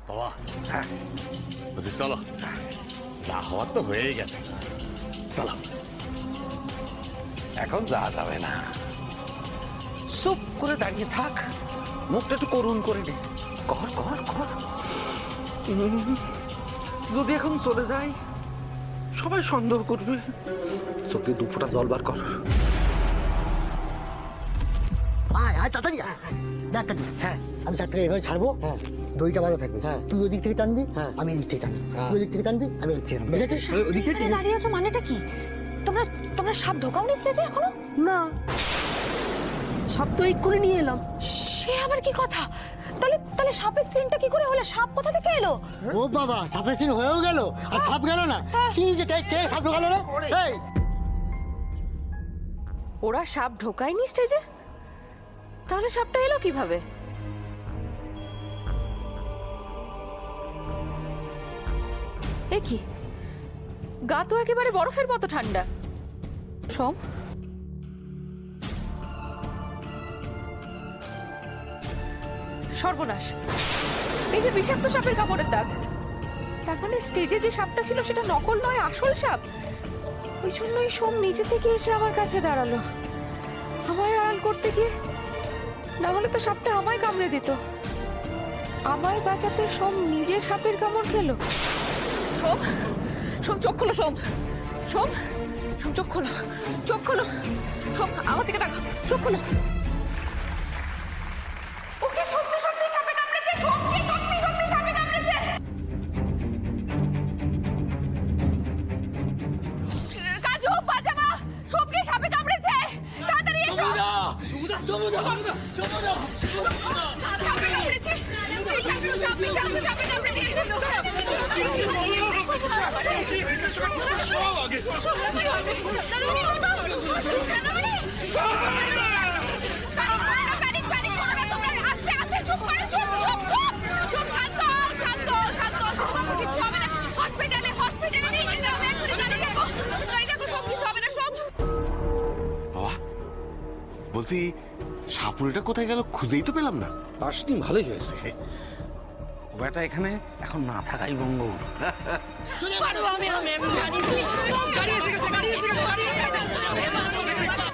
বাবা হ্যাঁ বলছি চলো, যা হওয়ার তো হয়েই গেছে, চলো। এখন যাওয়া যাবে না, চুপ করে দাঁড়িয়ে থাক, মুখটা একটু করুণ করে নে, কর কর কর। যদি এখন চলে যাই সবাই সন্দেহ করবে, চোখ দিয়ে 2 ফোঁটা জল বার কর। আয় আয় তাড়াতাড়ি আয়, দেখ কাটি। হ্যাঁ আমি চারটাকে এভাবে ছাড়বো, দড়িটা বাঁধা থাকবে। তুই ওদিক থেকে টানবি, আমি এদিক থেকে টানবি। তুই ওদিক থেকে টানবি, আমি এদিক থেকে টানবি। বুঝেছিস? ওদিক থেকে এখানে দাঁড়িয়ে আছো মানেটা কি? তোমরা তোমরা সাপ ঢোকাওনি স্টেজে এখনো? না, সাপ তো এক্ষুনি নিয়ে এলাম। সে আবার কি কথা? তাহলে তাহলে সাপের সিনটা কি করে হলো? সাপ কোথা থেকে এলো? ও বাবা, সাপের সিন হয়েও গেল আর সাপ গেল না? কি যে কে সাপ ঢোকালো রে? এই ওরা সাপ ঢোকায়নি স্টেজে, তাহলে সাপটা এলো কিভাবে? এ কি, গা তো একেবারে বরফের মতো ঠান্ডা। সোম, সর্বনাশ, এই যে বিষাক্ত সাপের কামড়ের দাগ, তার মানে স্টেজে যে সাপটা ছিল সেটা নকল নয়, আসল সাপ। ওই জন্যই সোম নিজে থেকে এসে আমার কাছে দাঁড়ালো, আমায় আড়াল করতে গিয়ে। না হলে তো সাপটা আমায় কামড়ে দিত। আমায় বাঁচাতে সোম নিজে সাপের কামড় খেলো। সোম, সোম চোখ খোলো, সোম, সোম, সোম চোখ খোলো, চোখ খোলো, সোম আমার দিকে দেখো, চোখ খোলো। ওকে সত্যি সত্যি সাপে কামড়েছে, সোম কি সত্যি সত্যি সাপে কামড়েছে? কাজু বাজাবা, সোমকে সাপে কামড়েছে, তাড়াতাড়ি এসো। সাপে কামড়েছে, সাপে কামড়ে দিয়েছে। বাবা বলছি, সাপুরিটা কোথায় গেল খুঁজেই তো পেলাম না। আসনি, ভালোই হয়েছে। বেটা এখানে এখন না থাকাই মঙ্গল। গাড়ি এসে গেছে, গাড়ি এসে গেছে, গাড়ি এসে গেছে।